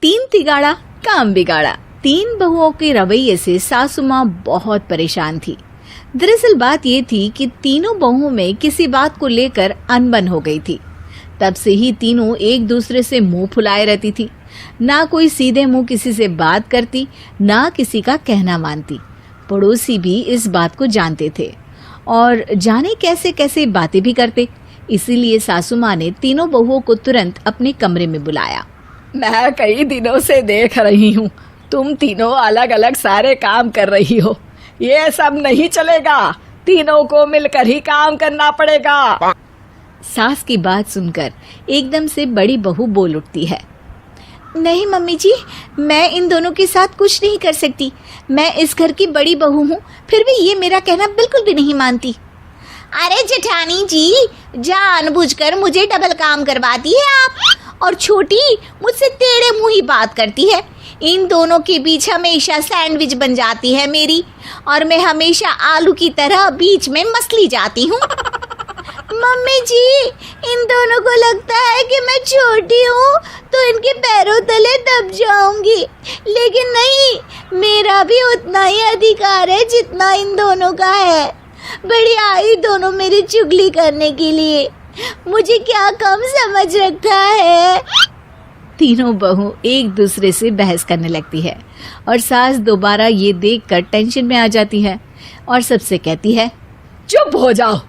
तीन तिगाड़ा काम बिगाड़ा। तीन बहुओं के रवैये से सासू माँ बहुत परेशान थी। दरअसल बात ये थी कि तीनों बहुओं में किसी बात को लेकर अनबन हो गई थी। तब से ही तीनों एक दूसरे से मुंह फुलाए रहती थी। ना कोई सीधे मुंह किसी से बात करती, ना किसी का कहना मानती। पड़ोसी भी इस बात को जानते थे और जाने कैसे कैसे बातें भी करते। इसीलिए सासू माँ ने तीनों बहुओं को तुरंत अपने कमरे में बुलाया। मैं कई दिनों से देख रही हूँ, तुम तीनों अलग अलग सारे काम कर रही हो। ये सब नहीं चलेगा, तीनों को मिलकर ही काम करना पड़ेगा। सास की बात सुनकर एकदम से बड़ी बहू बोल उठती है। नहीं मम्मी जी, मैं इन दोनों के साथ कुछ नहीं कर सकती। मैं इस घर की बड़ी बहू हूँ, फिर भी ये मेरा कहना बिल्कुल भी नहीं मानती। अरे जेठानी जी, जानबूझकर मुझे डबल काम करवाती है आप। और छोटी मुझसे टेढ़े मुंह ही बात करती है। इन दोनों के बीच हमेशा सैंडविच बन जाती है मेरी, और मैं हमेशा आलू की तरह बीच में मसली जाती हूँ। मम्मी जी, इन दोनों को लगता है कि मैं छोटी हूँ तो इनके पैरों तले दब जाऊंगी, लेकिन नहीं, मेरा भी उतना ही अधिकार है जितना इन दोनों का है। बढ़िया आई दोनों मेरी चुगली करने के लिए, मुझे क्या कम समझ रखा है। तीनों बहू एक दूसरे से बहस करने लगती है और सास दोबारा ये देखकर टेंशन में आ जाती है और सबसे कहती है, चुप हो जाओ,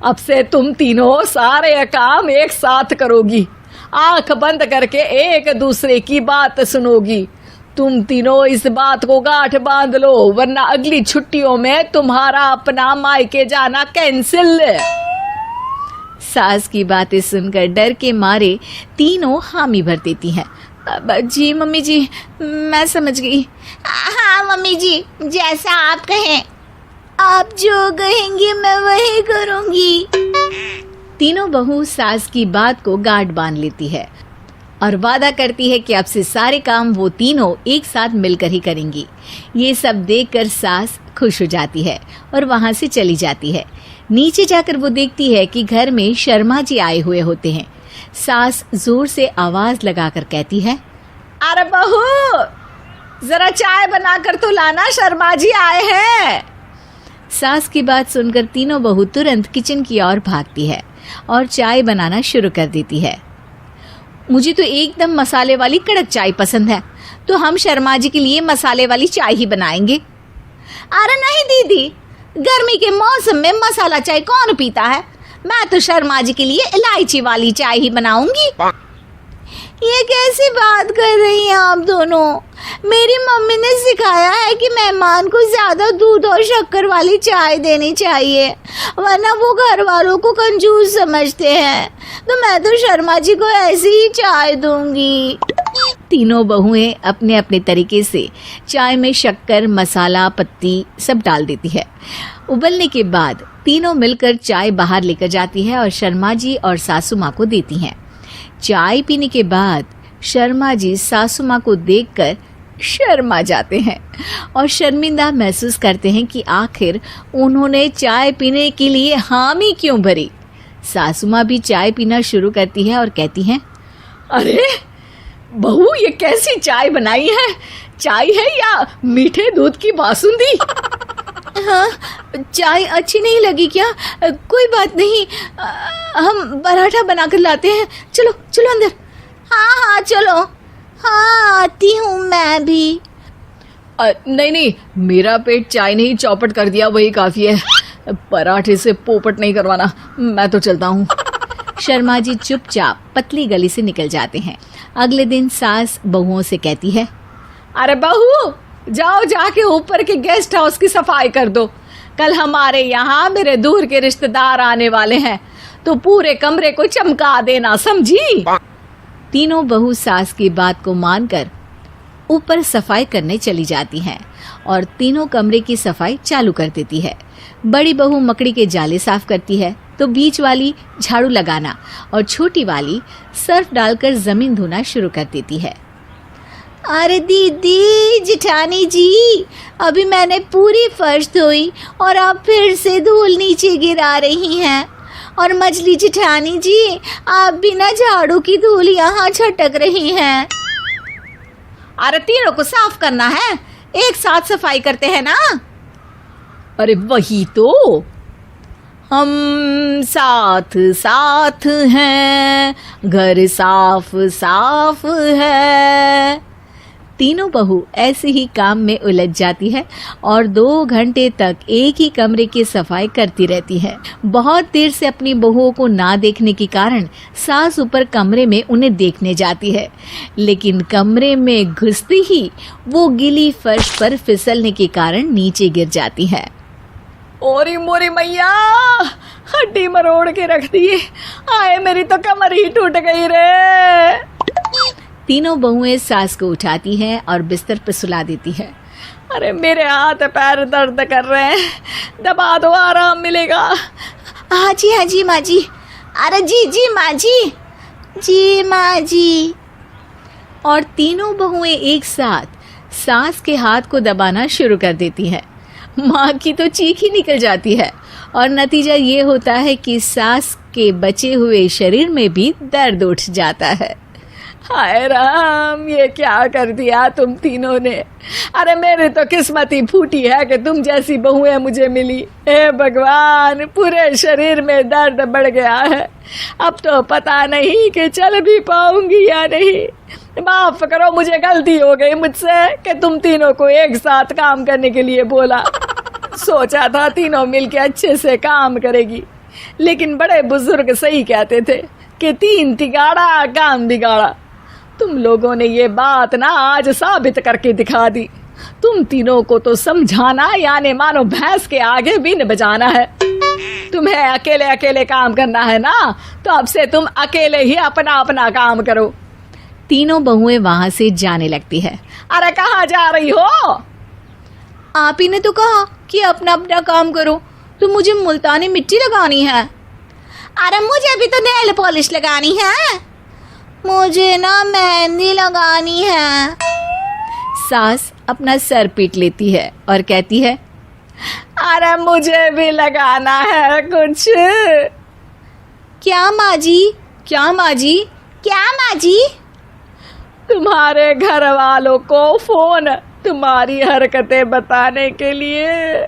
अब से तुम तीनों सारे काम एक साथ करोगी। आंख बंद करके एक दूसरे की बात सुनोगी। तुम तीनों इस बात को गांठ बांध लो, वरना अगली छुट्टियों में तुम्हारा अपना मायके जाना कैंसिल। सास की बातें सुनकर डर के मारे तीनों हामी भर देती हैं। जी मम्मी जी, मैं समझ गई। हाँ मम्मी जी, जैसा आप कहें। आप जो कहेंगी मैं वही करूंगी। तीनों बहू सास की बात को गांठ बांध लेती है और वादा करती है कि अब से सारे काम वो तीनों एक साथ मिलकर ही करेंगी। ये सब देखकर सास खुश हो जाती है और वहां से चली जाती है। नीचे जाकर वो देखती है कि घर में शर्मा जी आए हुए होते हैं। सास जोर से आवाज लगाकर कहती है, अरे बहू, जरा चाय बनाकर तो लाना, शर्मा जी आए हैं। सास की बात सुनकर तीनों बहू तुरंत किचन की ओर भागती है और चाय बनाना शुरू कर देती है। मुझे तो एकदम मसाले वाली कड़क चाय पसंद है, तो हम शर्मा जी के लिए मसाले वाली चाय ही बनाएंगे। अरे नहीं दीदी, गर्मी के मौसम में मसाला चाय कौन पीता है? मैं तो शर्मा जी के लिए इलायची वाली चाय ही बनाऊंगी। ये कैसी बात कर रही हैं आप दोनों? मेरी मम्मी ने सिखाया है कि मेहमान को ज्यादा दूध और शक्कर वाली चाय देनी चाहिए, वरना वो घर वालों को कंजूस समझते हैं। तो मैं तो शर्मा जी को ऐसी ही चाय दूंगी। तीनों बहुएं अपने अपने तरीके से चाय में शक्कर, मसाला, पत्ती सब डाल देती है। उबलने के बाद तीनों मिलकर चाय बाहर लेकर जाती है और शर्मा जी और सासू माँ को देती हैं। चाय पीने के बाद शर्मा जी सासू माँ को देखकर शर्मा जाते हैं और शर्मिंदा महसूस करते हैं कि आखिर उन्होंने चाय पीने के लिए हामी क्यों भरी। सासू माँ भी चाय पीना शुरू करती है और कहती हैं, अरे बहू, ये कैसी चाय बनाई है? चाय है या मीठे दूध की बासुंदी? हाँ, चाय अच्छी नहीं लगी क्या? कोई बात नहीं, हम पराठा बनाकर लाते हैं। चलो चलो अंदर। हाँ हाँ चलो, हाँ आती हूँ मैं भी। नहीं नहीं, मेरा पेट चाय ने ही चौपट कर दिया, वही काफी है। पराठे से पोपट नहीं करवाना, मैं तो चलता हूँ। शर्मा जी चुपचाप पतली गली से निकल जाते हैं। अगले दिन सास बहुओं से कहती है, अरे बहू, जाओ जाके ऊपर के गेस्ट हाउस की सफाई कर दो। कल हमारे यहाँ मेरे दूर के रिश्तेदार आने वाले हैं, तो पूरे कमरे को चमका देना, समझी? तीनों बहू सास की बात को मानकर ऊपर सफाई करने चली जाती हैं और तीनों कमरे की सफाई चालू कर देती है। बड़ी बहू मकड़ी के जाले साफ करती है, तो बीच वाली झाड़ू लगाना और छोटी वाली सर्फ डालकर जमीन धोना शुरू कर देती है। अरे दीदी, जेठानी जी, अभी मैंने पूरी फर्श धोई और आप फिर से धूल नीचे गिरा रही हैं। और मछली जेठानी जी, आप बिना झाड़ू की धूल यहाँ छटक रही हैं। अरे तीनों को साफ करना है, एक साथ सफाई करते हैं ना। अरे वही तो, हम साथ साथ हैं, घर साफ साफ है। तीनों बहू ऐसे ही काम में उलझ जाती है और 2 घंटे तक एक ही कमरे की सफाई करती रहती है। बहुत देर से अपनी बहुओं को ना देखने के कारण सास ऊपर कमरे में उन्हें देखने जाती है, लेकिन कमरे में घुसती ही वो गीली फर्श पर फिसलने के कारण नीचे गिर जाती है। ओरी मोरी मैया, हड्डी मरोड़ के रख दी। आए मेरी तो कमर ही टूट गई रे। तीनों बहुएं सास को उठाती हैं और बिस्तर पर सुला देती है। अरे मेरे हाथ पैर दर्द कर रहे हैं, दबा दो, आराम मिलेगा। हाँ जी माँ जी। अरे जी माँ जी। और तीनों बहुएं एक साथ सास के हाथ को दबाना शुरू कर देती हैं। माँ की तो चीख ही निकल जाती है और नतीजा ये होता है कि सास के बचे हुए शरीर में भी दर्द उठ जाता है। हाय राम, ये क्या कर दिया तुम तीनों ने। अरे मेरी तो किस्मत ही फूटी है कि तुम जैसी बहुएं मुझे मिली। हे भगवान, पूरे शरीर में दर्द बढ़ गया है। अब तो पता नहीं कि चल भी पाऊंगी या नहीं। माफ करो, मुझे गलती हो गई मुझसे कि तुम तीनों को एक साथ काम करने के लिए बोला। सोचा था तीनों मिलके अच्छे से काम करेगी, लेकिन बड़े बुजुर्ग सही कहते थे कि 3 तिगाड़ा काम बिगाड़ा। तुम लोगों ने ये बात ना आज साबित करके दिखा दी। तुम तीनों को तो समझाना यानी मानो भैंस के आगे बीन बजाना है। तुम्हें अकेले अकेले काम करना है ना, तो अब से तुम अकेले ही अपना अपना काम करो। तीनों बहुएं वहां से जाने लगती है। अरे कहाँ जा रही हो? आप ही ने तो कहा कि अपना अपना काम करो, तो मुझे मुल्तानी मिट्टी लगानी है। अरे मुझे भी तो नेल पॉलिश लगानी है। मुझे ना मेहंदी लगानी है। सास अपना सर पीट लेती है और कहती है, अरे मुझे भी लगाना है कुछ। क्या माँ जी? तुम्हारे घर वालों को फोन तुम्हारी हरकतें बताने के लिए।